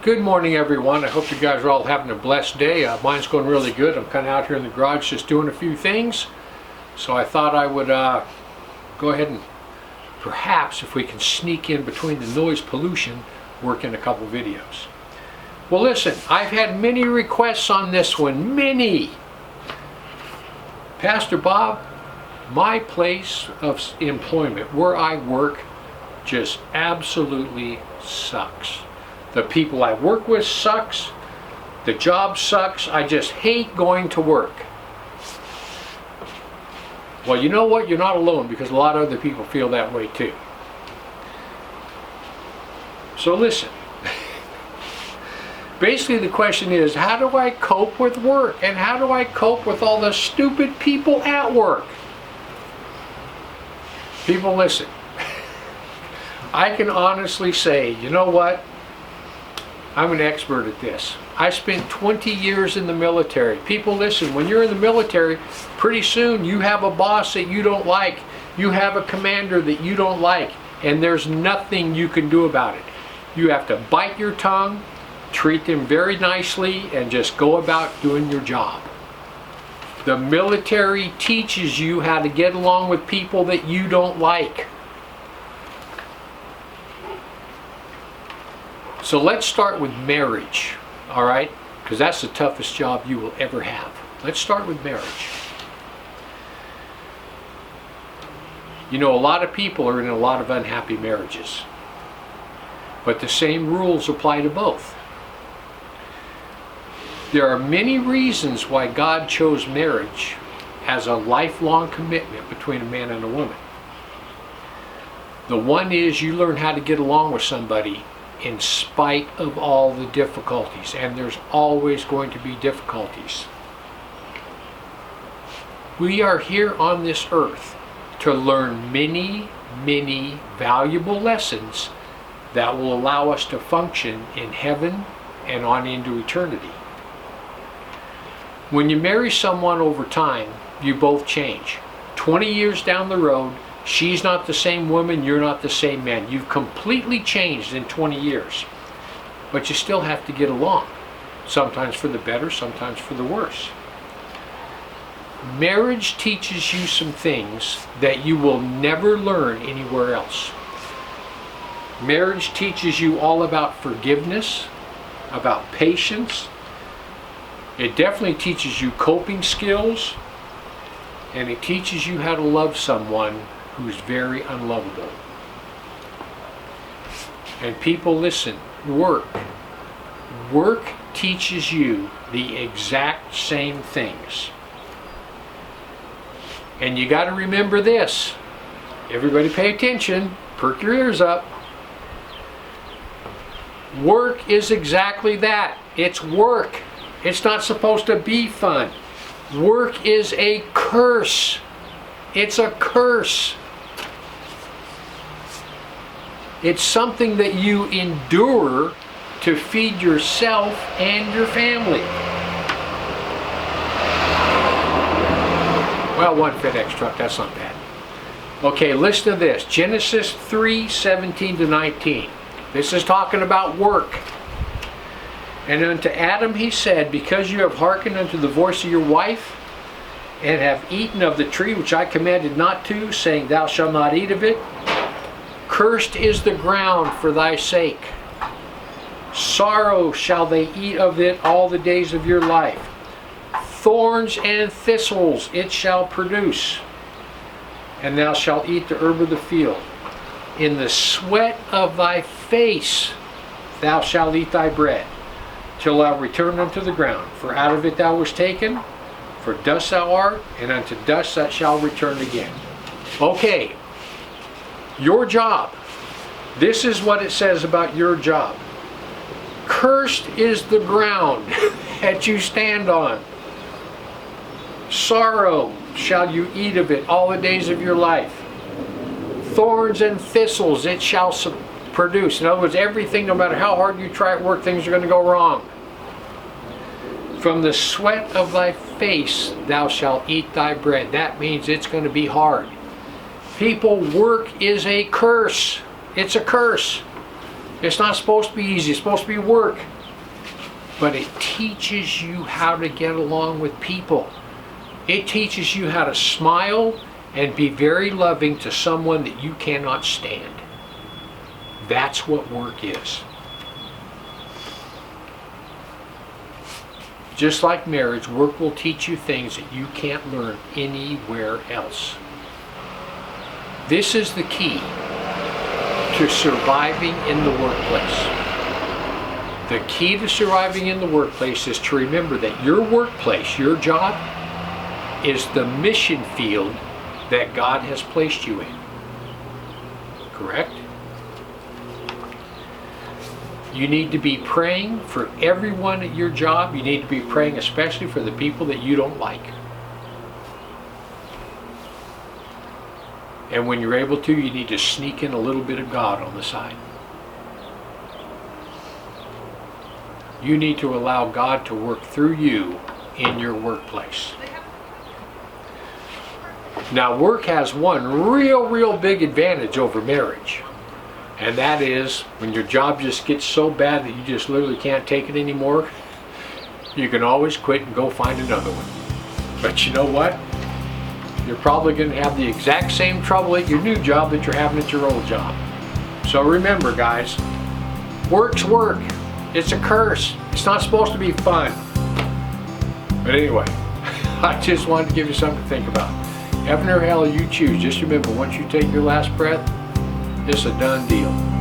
Good morning, everyone. I hope you guys are all having a blessed day. Mine's going really good. I'm kind of out here in the garage just doing a few things. So I thought I would go ahead and perhaps, if we can sneak in between the noise pollution, work in a couple videos. Well, listen, I've had many requests on this one. Many. Pastor Bob, my place of employment, where I work, just absolutely sucks. The people I work with sucks. The job sucks. I just hate going to work. Well, you know what? You're not alone, because a lot of other people feel that way too. So listen. Basically the question is, how do I cope with work? And how do I cope with all the stupid people at work? People, listen. I can honestly say, you know what? I'm an expert at this. I spent 20 years in the military. People, listen, when you're in the military, pretty soon you have a boss that you don't like. You have a commander that you don't like, and there's nothing you can do about it. You have to bite your tongue, treat them very nicely, and just go about doing your job. The military teaches you how to get along with people that you don't like. So let's start with marriage, all right? Because that's the toughest job you will ever have. Let's start with marriage. You know, a lot of people are in a lot of unhappy marriages. But the same rules apply to both. There are many reasons why God chose marriage as a lifelong commitment between a man and a woman. The one is you learn how to get along with somebody in spite of all the difficulties, and there's always going to be difficulties. We are here on this earth to learn many, many valuable lessons that will allow us to function in heaven and on into eternity. When you marry someone over time, you both change. 20 years down the road, she's not the same woman, you're not the same man. You've completely changed in 20 years. But you still have to get along. Sometimes for the better, sometimes for the worse. Marriage teaches you some things that you will never learn anywhere else. Marriage teaches you all about forgiveness, about patience. It definitely teaches you coping skills, and it teaches you how to love someone who's very unlovable. And people, listen, work teaches you the exact same things. And you got to remember this. Everybody pay attention, perk your ears up. Work is exactly that. It's work. It's not supposed to be fun. Work is a curse. It's a curse. It's something that you endure to feed yourself and your family. Well, one FedEx truck, that's not bad. Okay, listen to this. Genesis 3:17-19. This is talking about work. And unto Adam he said, because you have hearkened unto the voice of your wife, and have eaten of the tree which I commanded not to, saying, thou shalt not eat of it, cursed is the ground for thy sake. Sorrow shall they eat of it all the days of your life. Thorns and thistles it shall produce. And thou shalt eat the herb of the field. In the sweat of thy face thou shalt eat thy bread, till thou return unto the ground. For out of it thou wast taken, for dust thou art, and unto dust thou shalt return again. Okay, your job. This is what it says about your job. Cursed is the ground that you stand on. Sorrow shall you eat of it all the days of your life. Thorns and thistles it shall produce. In other words, everything, no matter how hard you try at work, things are going to go wrong. From the sweat of thy face thou shalt eat thy bread. That means it's going to be hard. People, work is a curse. It's a curse. It's not supposed to be easy. It's supposed to be work. But it teaches you how to get along with people. It teaches you how to smile and be very loving to someone that you cannot stand. That's what work is. Just like marriage, work will teach you things that you can't learn anywhere else. This is the key to surviving in the workplace. The key to surviving in the workplace is to remember that your workplace, your job, is the mission field that God has placed you in. Correct? You need to be praying for everyone at your job. You need to be praying especially for the people that you don't like. And when you're able to, you need to sneak in a little bit of God on the side. You need to allow God to work through you in your workplace. Now, work has one real big advantage over marriage. And that is when your job just gets so bad that you just literally can't take it anymore, you can always quit and go find another one. But you know what? You're probably going to have the exact same trouble at your new job that you're having at your old job. So remember, guys, work's work. It's a curse. It's not supposed to be fun. But anyway, I just wanted to give you something to think about. Heaven or hell, you choose. Just remember, once you take your last breath, it's a done deal.